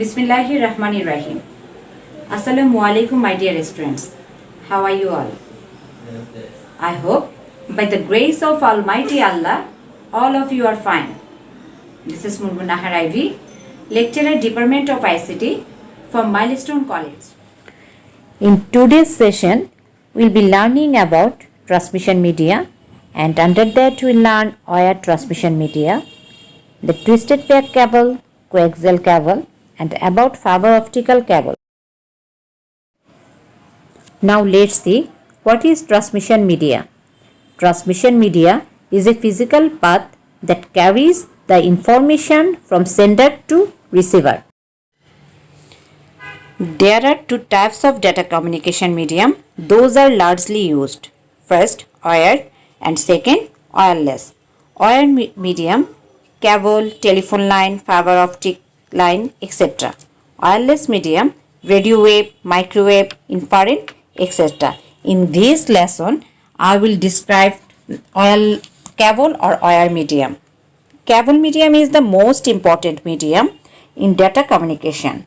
Bismillahirrahmanirrahim. Assalamu alaikum, my dear students. How are you all? I hope by the grace of Almighty Allah, all of you are fine. This is Murmu Nahar Ivy, lecturer Department of ICT from Milestone College. In today's session, we'll be learning about transmission media, and under that we'll learn wire transmission media, the twisted pair cable, coaxial cable, and about fiber optical cable. Now let's see what is transmission media. Transmission media is a physical path that carries the information from sender to receiver. There are two types of data communication medium. Those are largely used. First, wire, and second, wireless. Wire medium, cable, telephone line, fiber optic line, etc. Wireless medium, radio wave, microwave, infrared, etc. In this lesson, I will describe cable or wire medium. Cable medium is the most important medium in data communication.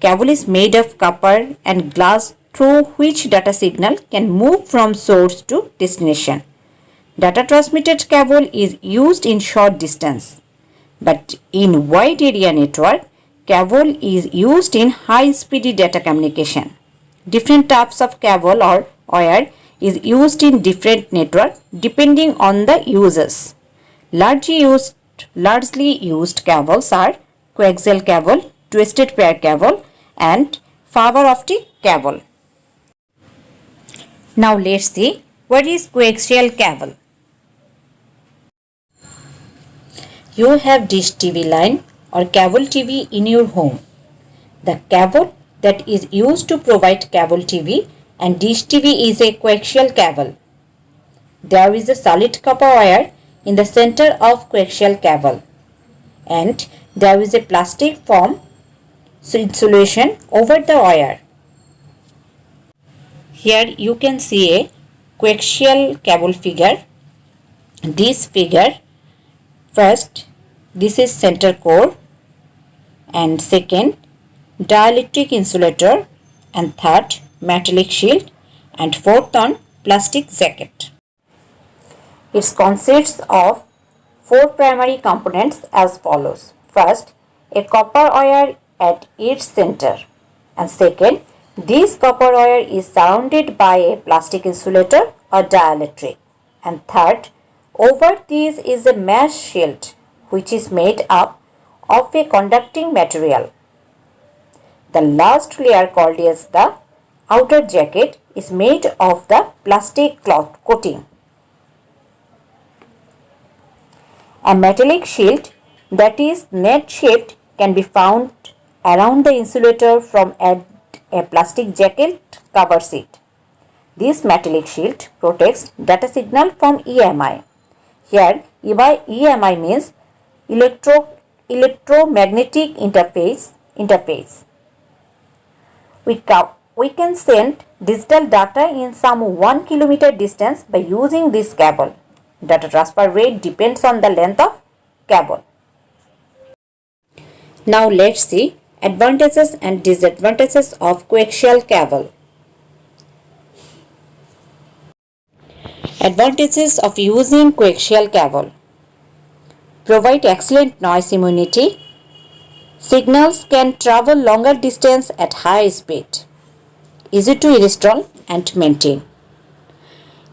Cable is made of copper and glass through which data signal can move from source to destination. Data transmitted cable is used in short distance, but in wide area network, cable is used in high-speed data communication. Different types of cable or wire is used in different network depending on the uses. Largely used cables are coaxial cable, twisted pair cable, and fiber optic cable. Now let's see what is coaxial cable. You have dish TV line or cable TV in your home. The cable that is used to provide cable TV and dish TV is a coaxial cable. There is a solid copper wire in the center of coaxial cable, and there is a plastic foam insulation over the wire. Here you can see a coaxial cable figure. This figure, first, this is center core, and second, dielectric insulator, and third, metallic shield, and fourth on plastic jacket. It consists of four primary components as follows. First, a copper wire at its center, and second, this copper wire is surrounded by a plastic insulator or dielectric, and third, over this is a mesh shield which is made up of a conducting material. The last layer, called as the outer jacket, is made of the plastic cloth coating. A metallic shield that is net shaped can be found around the insulator from a plastic jacket cover sheet. This metallic shield protects data signal from EMI. Here, EMI means electromagnetic interface. We can send digital data in some 1 kilometer distance by using this cable. Data transfer rate depends on the length of cable. Now let's see advantages and disadvantages of coaxial cable. Advantages of using coaxial cable: provide excellent noise immunity. Signals can travel longer distance at high speed. Easy to install and maintain.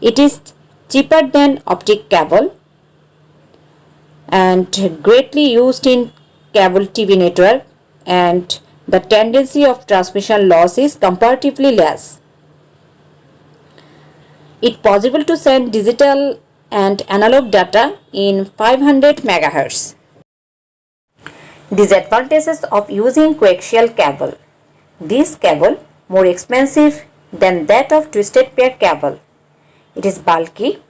It is cheaper than optic cable and greatly used in cable TV network, and the tendency of transmission loss is comparatively less. It is possible to send digital and analog data in 500 MHz. Disadvantages of using coaxial cable: this cable more expensive than that of twisted pair cable. It is bulky.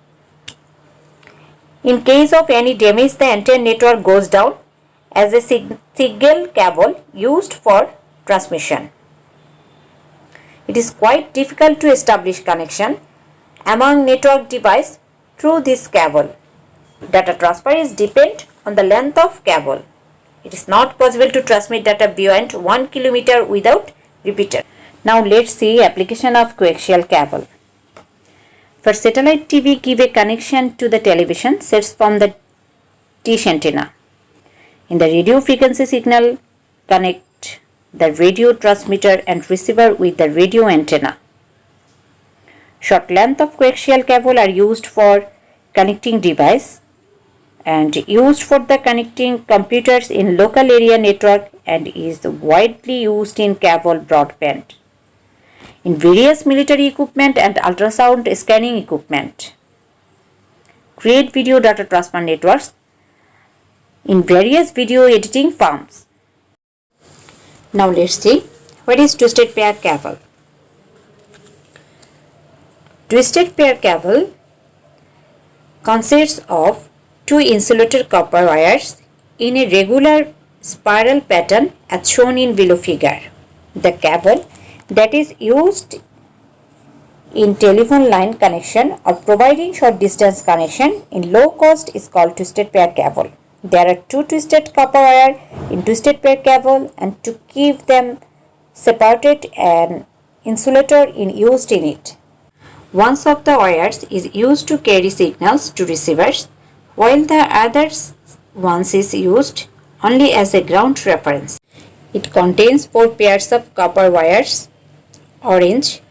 In case of any damage, the entire network goes down as a single cable used for transmission. It is quite difficult to establish connection among network devices through this cable. Data transfer is dependent on the length of cable. It is not possible to transmit data beyond 1 kilometer without repeater. Now let's see application of coaxial cable. For satellite TV, give a connection to the television sets from the dish antenna. In the radio frequency signal, connect the radio transmitter and receiver with the radio antenna. Short length of coaxial cable are used for connecting device and used for the connecting computers in local area network and is widely used in cable broadband, in various military equipment and ultrasound scanning equipment. Create video data transfer networks in various video editing firms. Now let's see what is twisted pair cable. Twisted pair cable consists of two insulated copper wires in a regular spiral pattern as shown in below figure. The cable that is used in telephone line connection or providing short distance connection in low cost is called twisted pair cable. There are two twisted copper wire in twisted pair cable, and to keep them separated an insulator is used in it. One of the wires is used to carry signals to receivers, while the other one is used only as a ground reference. It contains 4 pairs of copper wires: orange,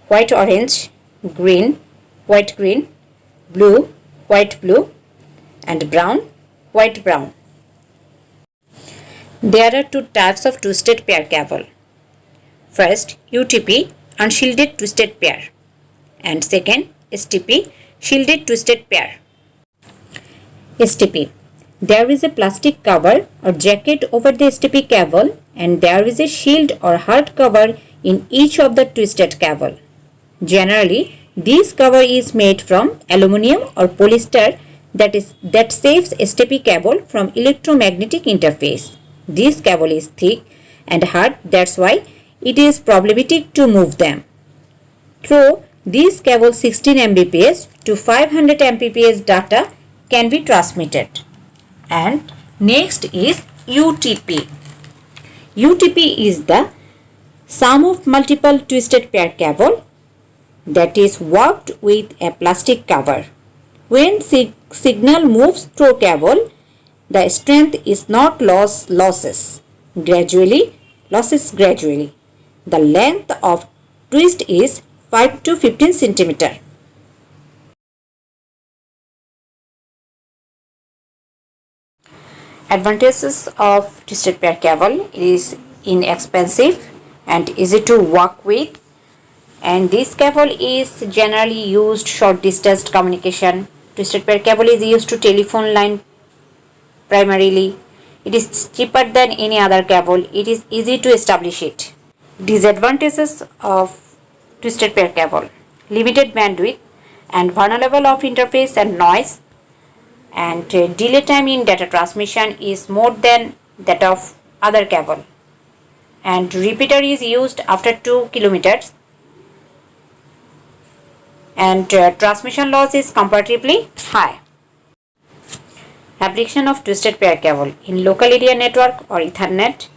white-orange, green, white-green, blue, white-blue, and brown, white-brown. There are 2 types of twisted pair cable. First, UTP, unshielded twisted pair, and second, STP, shielded twisted pair. STP. There is a plastic cover or jacket over the STP cable, and there is a shield or hard cover in each of the twisted cable. Generally, this cover is made from aluminum or polyester that saves STP cable from electromagnetic interface. This cable is thick and hard, that's why it is problematic to move them. Through these cables 16 Mbps to 500 Mbps data can be transmitted. And next is UTP. UTP is the sum of multiple twisted pair cable that is worked with a plastic cover. When signal moves through cable, the strength is not losses gradually. The length of twist is 5 to 15 cm. Advantages of twisted pair cable is inexpensive and easy to work with, and this cable is generally used short distance communication. Twisted pair cable is used to telephone line primarily. It is cheaper than any other cable. It is easy to establish it. Disadvantages of twisted pair cable: limited bandwidth and vulnerable of interface and noise, and delay time in data transmission is more than that of other cable, and repeater is used after 2 kilometers, and transmission loss is comparatively high. Application of twisted pair cable in local area network or Ethernet,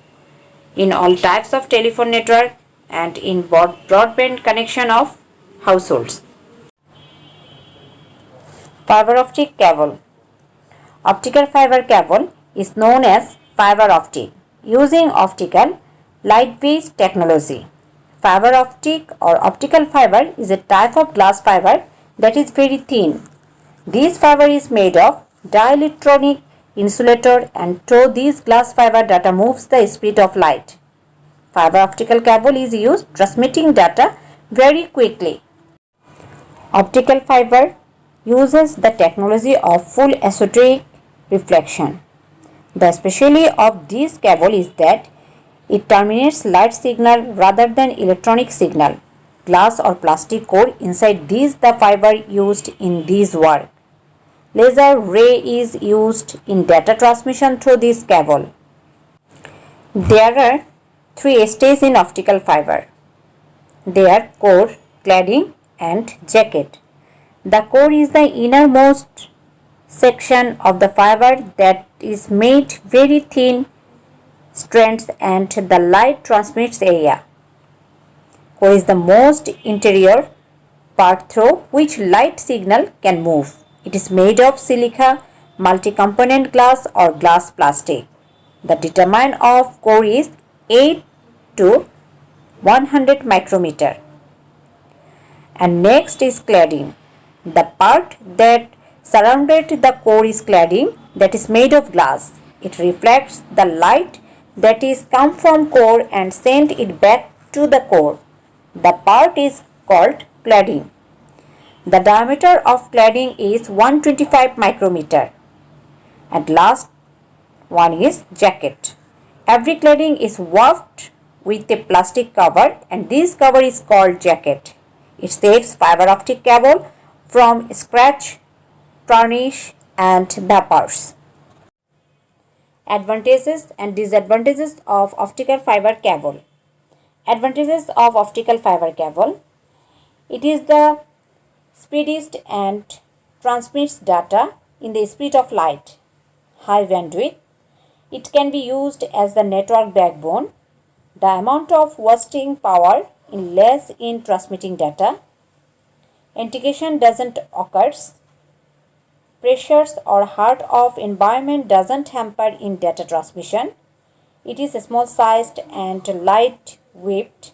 in all types of telephone network, and in broadband connection of households. Fiber optic cable. Optical fiber cable is known as fiber optic, using optical light waves technology. Fiber optic or optical fiber is a type of glass fiber that is very thin. This fiber is made of dielectronic insulator, and through this glass fiber data moves the speed of light. Fiber optical cable is used transmitting data very quickly. Optical fiber uses the technology of full esoteric reflection. The specialty of this cable is that it terminates light signal rather than electronic signal. Glass or plastic core inside the fiber used in this work. Laser ray is used in data transmission through this cable. There are 3 stages in optical fiber. They are core, cladding, and jacket. The core is the innermost section of the fiber that is made very thin strands and the light transmits area. Core is the most interior part through which light signal can move. It is made of silica, multi-component glass or glass plastic. The determinant of core is 8 to 100 micrometer. And next is cladding. The part that surrounded the core is cladding, that is made of glass. It reflects the light that is come from core and send it back to the core. The part is called cladding. The diameter of cladding is 125 micrometer. And last one is jacket. Every cladding is warped with a plastic cover and this cover is called jacket. It saves fiber optic cable from scratch, tarnish and vapors. Advantages and disadvantages of optical fiber cable. Advantages of optical fiber cable. It is the speediest and transmits data in the speed of light. High bandwidth. It can be used as the network backbone. The amount of wasting power in less in transmitting data. Integration doesn't occur. Pressures or heart of environment doesn't hamper in data transmission. It is small sized and lightweight.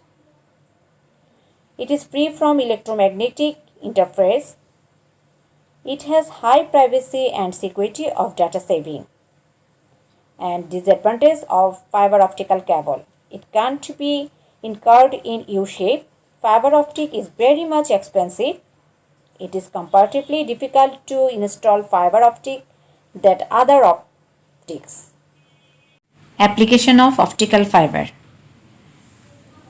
It is free from electromagnetic interference. It has high privacy and security of data saving. And disadvantage of fiber optical cable. It can't be incurred in U-shape. Fiber optic is very much expensive. It is comparatively difficult to install fiber optic than other optics. Application of optical fiber.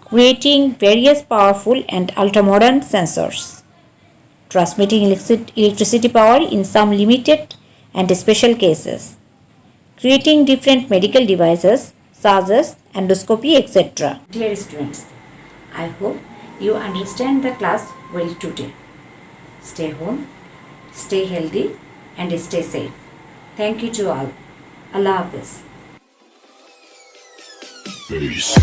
Creating various powerful and ultra-modern sensors. Transmitting electricity power in some limited and special cases. Creating different medical devices such as endoscopy, etc. Dear students, I hope you understand the class well today. Stay home, stay healthy and stay safe. Thank you to all. Allah Hafiz. Peace.